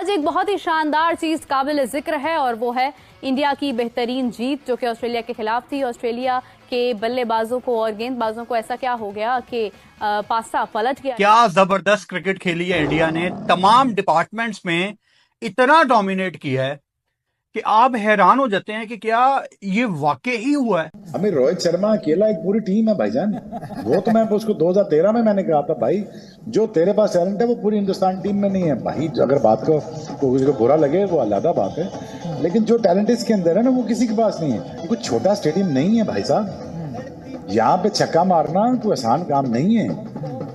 आज एक बहुत ही शानदार चीज काबिल जिक्र है और वो है इंडिया की बेहतरीन जीत जो कि ऑस्ट्रेलिया के खिलाफ थी। ऑस्ट्रेलिया के बल्लेबाजों को और गेंदबाजों को ऐसा क्या हो गया कि पासा पलट गया। क्या जबरदस्त क्रिकेट खेली है इंडिया ने, तमाम डिपार्टमेंट्स में इतना डोमिनेट किया है कि आप हैरान हो जाते हैं कि क्या ये वाकई ही हुआ है। हमें रोहित शर्मा अकेला एक पूरी टीम है भाईजान। वो तो मैं उसको 2013 में मैंने कहा था भाई जो तेरे पास टैलेंट है वो पूरी हिंदुस्तान टीम में नहीं है भाई। अगर बात को किसी को बुरा लगे वो अलग बात है, लेकिन जो टैलेंट इसके अंदर है ना वो किसी के पास नहीं है। कुछ छोटा स्टेडियम नहीं है भाई साहब, यहाँ पे छक्का मारना कोई आसान काम नहीं है।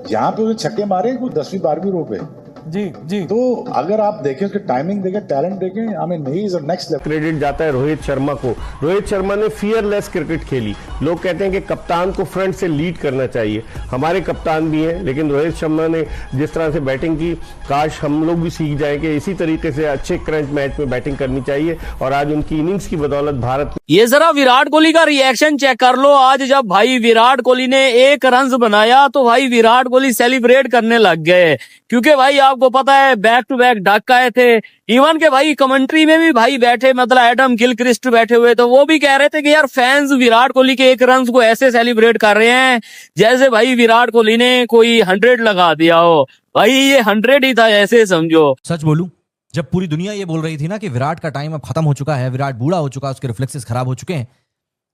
यहाँ पे छक्के मारे कोई 10वीं 12वीं रो पे जी। तो अगर आप देखें उसके टाइमिंग देखें, टैलेंट देखें, I mean he is next level. Credit जाता है रोहित शर्मा को। रोहित शर्मा ने फियरलेस क्रिकेट खेली। लोग कहते हैं कि कप्तान को फ्रंट से लीड करना चाहिए, हमारे कप्तान भी हैं, लेकिन रोहित शर्मा ने जिस तरह से बैटिंग की, काश हम लोग भी सीख जाएं कि इसी तरीके से अच्छे क्रंच मैच में बैटिंग करनी चाहिए। और आज उनकी इनिंग्स की बदौलत भारत। ये जरा विराट कोहली का रिएक्शन चेक कर लो। आज जब भाई विराट कोहली ने 1 रन बनाया तो भाई विराट कोहली सेलिब्रेट करने लग गए, क्योंकि भाई आपको पता है बैक टू बैक डक आए थे। इवन के भाई कमेंट्री में भी भाई बैठे, मतलब एडम गिलक्रिस्ट बैठे हुए, तो वो भी कह रहे थे कि यार फैंस विराट कोहली के 1 रन को ऐसे सेलिब्रेट कर रहे हैं जैसे भाई विराट कोहली ने कोई 100 लगा दिया हो। भाई ये 100 ही था, ऐसे समझो। सच बोलूं, जब पूरी दुनिया ये बोल रही थी ना कि विराट का टाइम अब खत्म हो चुका है, विराट बूढ़ा हो चुका है, उसके रिफ्लेक्सेस खराब हो चुके हैं,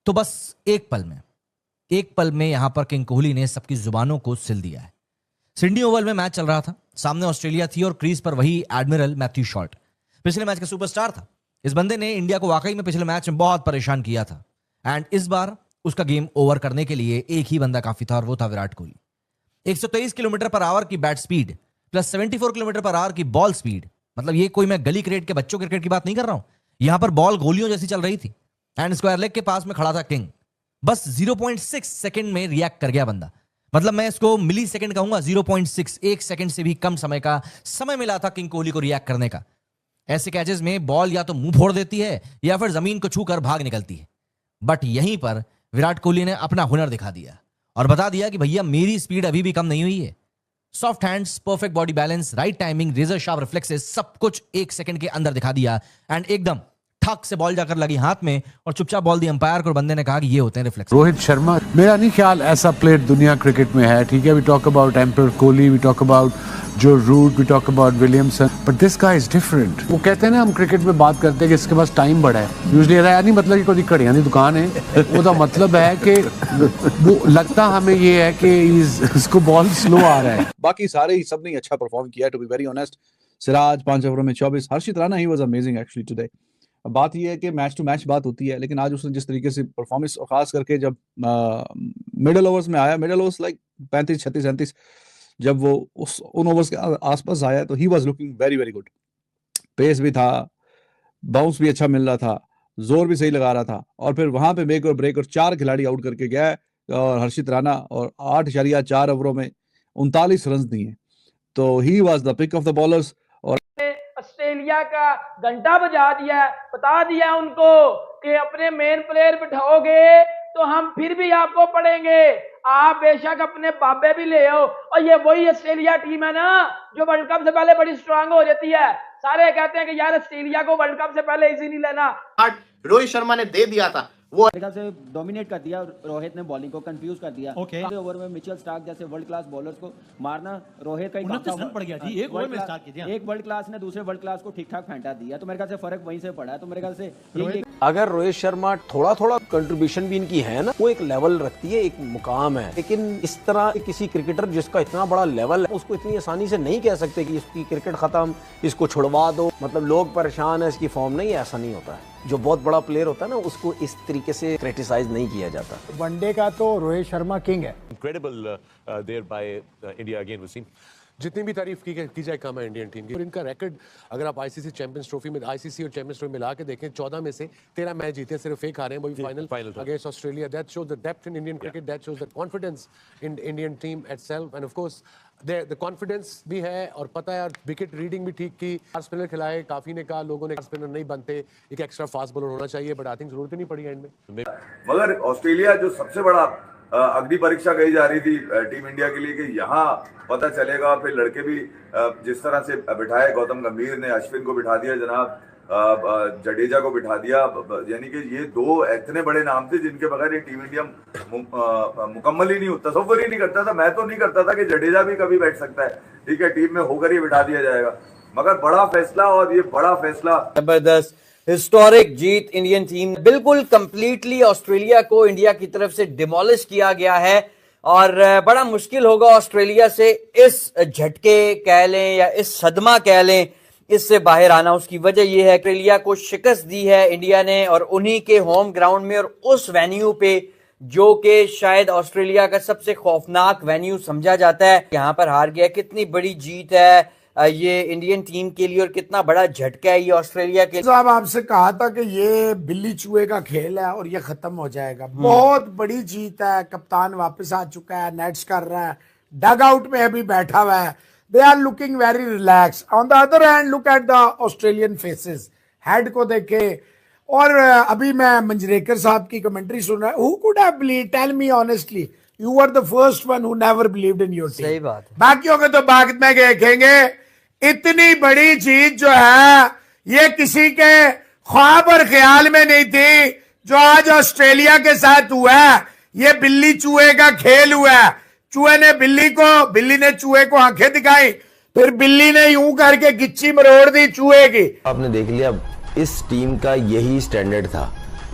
तो बस एक पल में यहां पर किंग कोहली ने सबकी जुबानों को सिल दिया है। सिडनी ओवल में मैच चल रहा था, सामने ऑस्ट्रेलिया थी और क्रीज पर वही एडमिरल मैथ्यू शॉर्ट, पिछले मैच का सुपरस्टार था। इस बंदे ने इंडिया को वाकई में पिछले मैच में बहुत परेशान किया था, एंड इस बार उसका गेम ओवर करने के लिए एक ही बंदा काफी था और वो था Virat Kohli. 123 kilometre per hour की bat speed plus 74 kilometre per hour की बॉल स्पीड, मतलब ये कोई मैं गली क्रिकेट के बच्चों क्रिकेट की बात नहीं कर रहा हूं। यहां पर बॉल गोलियों जैसी चल रही थी एंड स्क्वायर लेग के पास में खड़ा था किंग। बस 0.6 सेकंड में रिएक्ट कर गया बंदा, मतलब मैं इसको मिली सेकंड कहूंगा, 0.6 1 सेकंड से भी कम समय का समय मिला था किंग कोहली को रिएक्ट करने का। ऐसे कैचेस में बॉल या तो मुंह फोड़ देती है या फिर जमीन को छूकर भाग निकलती है, बट यहीं पर विराट कोहली ने अपना हुनर दिखा दिया और बता दिया कि भैया मेरी स्पीड अभी भी कम नहीं हुई है। Soft hands, perfect body balance, right timing, razor sharp reflexes, सब कुछ 1 सेकंड के अंदर दिखा दिया एंड एकदम ठक से बॉल जाकर लगी हाथ में और चुपचाप बॉल दी अंपायर को और बंदे ने कहा कि ये होते हैं रिफ्लेक्स। रोहित शर्मा मेरा नहीं ख्याल ऐसा प्लेयर दुनिया क्रिकेट में है। ठीक है, वी टॉक अबाउट एम्पर Kohli, we talk about Joe Root, we talk about Williamson, but this guy is different. वो कहते हैं ना, हम क्रिकेट में बात करते हैं कि इसके पास टाइम बड़ा है, यूजुअली ऐसा नहीं मतलब कि कोई घड़ियां की दुकान है। वो मतलब है कि वो लगता हमें ये है कि इसको बॉल स्लो आ रहा है। बाकी सारे ही सब ने अच्छा परफॉर्म किया, to be very honest. Siraj 5 ओवरों में 24, Harshit Rana he was amazing actually today. बात यह है कि मैच टू मैच बात होती है, लेकिन आज उसने जिस तरीके से परफॉर्मेंस, और खास करके जब मिडिल ओवर्स में आया, मिडिल ओवर्स लाइक 35, 36, 37, जब वो उन ओवर्स के आसपास आया तो he was looking very very good. Pace भी था, बाउंस भी अच्छा मिल रहा था, जोर भी सही लगा रहा था, और फिर वहां पे मेक और ब्रेक और 4 खिलाड़ी आउट करके गया है और हर्षित राणा, और 8.4 ओवरों में 39 रन दिए, तो he was the pick of the bowlers. और ऑस्ट्रेलिया का घंटा बजा दिया, बता दिया उनको कि अपने मेन प्लेयर बिठाओगे तो हम फिर भी आपको पढ़ेंगे, आप बेशक अपने बाबे भी ले आओ। और ये वही ऑस्ट्रेलिया टीम है ना जो वर्ल्ड कप से पहले बड़ी स्ट्रांग हो जाती है। सारे कहते हैं कि यार ऑस्ट्रेलिया को वर्ल्ड कप से पहले इजी नहीं लेना। रोहित शर्मा ने दे दिया था, वो से डोमिनेट कर दिया। रोहित ने बॉलिंग को कंफ्यूज कर दिया। ओवर में मिचेल स्टार्क जैसे वर्ल्ड क्लास बॉलर्स को मारना रोहित का ही पड़ गया जी। एक वर्ल्ड क्लास ने दूसरे वर्ल्ड क्लास को ठीक ठाक फेंटा दिया, तो मेरे ख्याल से फर्क वहीं से पड़ा है। तो मेरे ख्याल से अगर रोहित शर्मा थोड़ा कंट्रीब्यूशन भी इनकी है ना, वो एक लेवल रखती है, एक मुकाम है, लेकिन इस तरह किसी क्रिकेटर जिसका इतना बड़ा लेवल है उसको इतनी आसानी से नहीं कह सकते कि इसकी क्रिकेट खत्म, इसको छुड़वा दो, मतलब लोग परेशान है इसकी फॉर्म नहीं, ऐसा नहीं होता है। जो बहुत बड़ा प्लेयर होता है ना उसको इस तरीके से क्रिटिसाइज नहीं किया जाता। वनडे का तो रोहित शर्मा किंग है। Incredible there by India again Wasim. जितनी भी तारीफ की जाए कम है इंडियन टीम की। और इनका रिकॉर्ड अगर आप आईसीसी चैंपियंस ट्रॉफी में, आईसीसी और चैंपियंस ट्रॉफी मिला के देखें, 14 में से 13 मैच जीते, सिर्फ एक हारे हैं, वही final against Australia. That shows the depth in Indian cricket, that shows the confidence in Indian team itself, end of course the confidence भी है, और पता है, और विकेट रीडिंग भी ठीक की। फास्ट स्पिनर खिलाए, काफी ने कहा लोगों ने फास्ट स्पिनर नहीं बनते, एक एक्स्ट्रा फास्ट बॉलर होना चाहिए, बट आई थिंक जरूरत ही नहीं पड़ी एंड में। मगर ऑस्ट्रेलिया जो सबसे बड़ा अग्नि परीक्षा कही जा रही थी टीम इंडिया के लिए कि यहाँ पता चलेगा। फिर लड़के भी जिस तरह से बिठाए, गौतम गंभीर ने अश्विन को बिठा दिया जनाब, जडेजा को बिठा दिया, यानी कि ये दो इतने बड़े नाम थे जिनके बगैर ये टीम इंडिया मुकम्मल ही नहीं होता, तसव्वुर ही नहीं करता था। मैं तो नहीं करता था कि जडेजा भी कभी बैठ सकता है, ठीक है, टीम में होकर ही बिठा दिया जाएगा। मगर बड़ा फैसला, और ये बड़ा फैसला, जबरदस्त हिस्टोरिक जीत इंडियन टीम, बिल्कुल कंप्लीटली ऑस्ट्रेलिया को इंडिया की तरफ से डिमोलिश किया गया है और बड़ा मुश्किल होगा ऑस्ट्रेलिया से इस झटके कह लें या इस सदमा कह लें, इससे बाहर आना। उसकी वजह यह है ऑस्ट्रेलिया को शिकस्त दी है इंडिया ने, और उन्हीं के होम ग्राउंड में और उस वेन्यू पे जो कि शायद ऑस्ट्रेलिया का सबसे खौफनाक वेन्यू समझा जाता है, यहाँ पर हार गया। कितनी बड़ी जीत है ये इंडियन टीम के लिए और कितना बड़ा झटका है ये ऑस्ट्रेलिया के। साहब आपसे कहा था कि ये बिल्ली चूहे का खेल है और ये खत्म हो जाएगा। बहुत बड़ी जीत है, कप्तान वापस आ चुका है, नेट्स कर रहा है, डग आउट में अभी बैठा हुआ है। They are looking very relaxed. On the other hand, look at the Australian faces. Head को देखे, और अभी मैं मंजरेकर साहब की कमेंट्री सुन रहा हूँ। Who could have believed? Tell me honestly. You were the first one who never believed in your team. सही बात। बाकियों के तो बाद में देखेंगे। इतनी बड़ी जीत जो है ये किसी के ख्वाब और ख्याल में नहीं थी जो आज ऑस्ट्रेलिया के साथ हुआ है। ये बिल्ली चूहे का खेल हुआ है। चूहे ने बिल्ली को, बिल्ली ने चूहे को आंखें दिखाई, फिर बिल्ली ने यूं करके गिच्ची मरोड़ दी चूहे की। आपने देख लिया, इस टीम का यही स्टैंडर्ड था।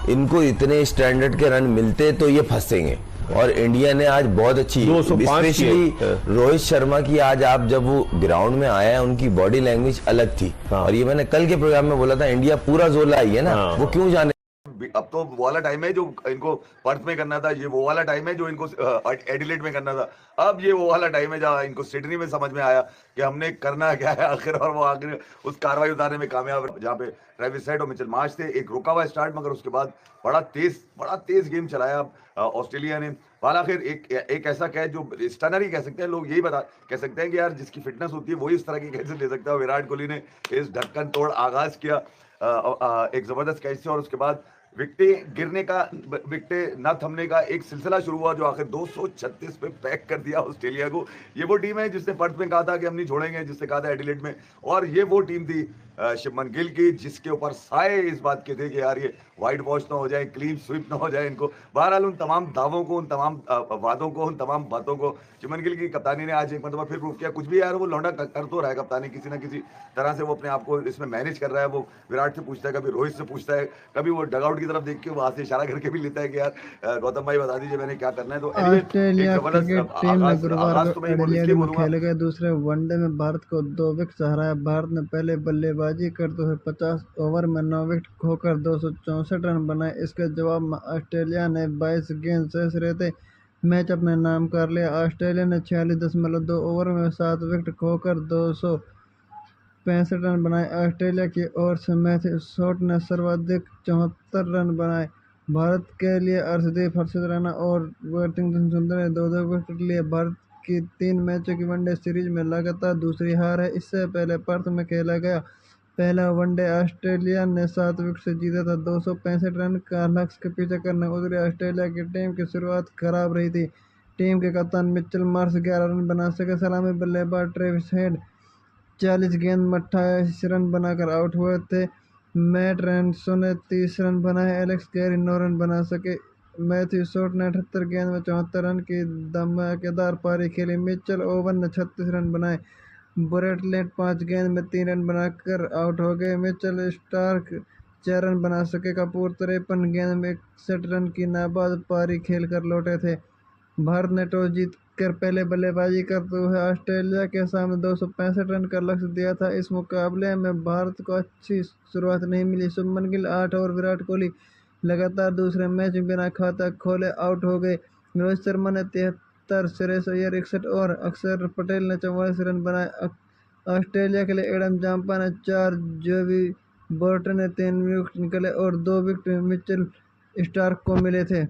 इनको इतने स्टैंडर्ड के रन मिलते तो ये फंसेंगे, और इंडिया ने आज बहुत अच्छी, स्पेशली रोहित शर्मा की, आज आप जब वो ग्राउंड में आया है उनकी बॉडी लैंग्वेज अलग थी। और ये मैंने कल के प्रोग्राम में बोला था, इंडिया पूरा जोर लाई है ना, वो क्यों जाने। अब तो वो वाला टाइम है जो इनको पर्थ में करना था, ये वो वाला टाइम है जो इनको एडिलेड में करना था। अब ये वो वाला टाइम है जहाँ इनको सिडनी में समझ में आया कि हमने करना क्या है आखिर, और वो आखिर उस कार्रवाई उतारने में कामयाब, जहाँ पे ट्रेविस हेड और मिचेल मार्श थे। एक रुका हुआ स्टार्ट, मगर उसके बाद बड़ा तेज गेम चलाया ऑस्ट्रेलिया ने। हालांकि एक ऐसा कैच जो स्टनर ही कह सकते हैं लोग, यही कह सकते हैं कि यार जिसकी फिटनेस होती है वही इस तरह की कैच ले सकता है। विराट कोहली ने इस ढक्कन तोड़ आगाज किया एक जबरदस्त कैच से, और उसके बाद विकेटें न थमने का एक सिलसिला शुरू हुआ जो आखिर 236 पे पैक कर दिया ऑस्ट्रेलिया को। ये वो टीम है जिसने पर्थ में कहा था कि हम नहीं छोड़ेंगे, जिसने कहा था एडिलेड में, और ये वो टीम थी शुभमन गिल की जिसके ऊपर साए इस बात के थे कि यार ये वाइट वॉश ना हो जाए, क्लीन स्वीप ना हो जाए इनको। बहरहाल उन तमाम दावों को, उन तमाम वादों को, उन तमाम बातों को शुभमन गिल की कप्तानी ने आज एक मतलब फिर प्रूव किया। कुछ भी यार वो लौंडा कर तो रहा है कप्तानी, किसी ना किसी तरह से वो अपने आप को इसमें मैनेज कर रहा है। वो विराट से पूछता है, कभी रोहित से पूछता है, कभी वो डगआउट की तरफ देख के वहां से इशारा करके भी लेता है कि यार गौतम भाई बता दीजिए मैंने क्या करना है। तो ऑस्ट्रेलिया क्रिकेट टीम ने गुरुवार को एडिलेड में खेले गए दूसरे वनडे में भारत को 2 विकेट हराया। भारत ने पहले बल्लेबाजी करते हुए 50 ओवर में 9 विकेट खोकर 264 रन बनाए। इसके जवाब में ऑस्ट्रेलिया ने 22 गेंद शेष रहते मैच अपने नाम कर लिया। ऑस्ट्रेलिया ने 46.2 ओवर में 7 विकेट खोकर 265 रन बनाए। ऑस्ट्रेलिया की ओर से मैथ्यू शॉट ने सर्वाधिक 74 रन बनाए। भारत के लिए अर्शदीप, हर्षद राणा और वर्टिंगटन सुंदर ने 2-2 विकेट लिए। भारत की 3 मैचों की वनडे सीरीज में लगातार दूसरी हार है। इससे पहले पर्थ में खेला गया पहला वनडे ऑस्ट्रेलिया ने 7 विकेट से जीता था। 265 रन का लक्ष्य के पीछे करने उतरी ऑस्ट्रेलिया की टीम की शुरुआत खराब रही थी। टीम के कप्तान मिचेल मार्श 11 रन बना सके। सलामी बल्लेबाज ट्रेविस हेड 40 गेंद में 28 रन बनाकर आउट हुए थे। मैट रैंसो ने 30 रन बनाए। एलेक्स कैरी 9 रन बना सके। मैथ्यू शॉट ने 78 गेंद में 74 रन की धमाकेदार पारी खेली। मिचेल ओवन ने 36 रन बनाए। ब्रेट लेट 5 गेंद में 3 रन बनाकर आउट हो गए। मिचेल स्टार्क 4 रन बना सके। कपूर 53 गेंद में 61 रन की नाबाद पारी खेलकर लौटे थे। भारत ने टॉस जीतकर पहले बल्लेबाजी करते हुए ऑस्ट्रेलिया के सामने 265 रन का लक्ष्य दिया था। इस मुकाबले में भारत को अच्छी शुरुआत नहीं मिली। शुभमन गिल 8 और विराट कोहली लगातार दूसरे मैच में बिना खाता खोले आउट हो गए। रोहित शर्मा ने 73, श्रेयस अय्यर 61 और अक्षर पटेल ने 44 रन बनाए। ऑस्ट्रेलिया के लिए एडम जाम्पा ने 4, जोवी बोर्टन ने 3 विकेट निकले और 2 विकेट मिचेल स्टार्क को मिले थे।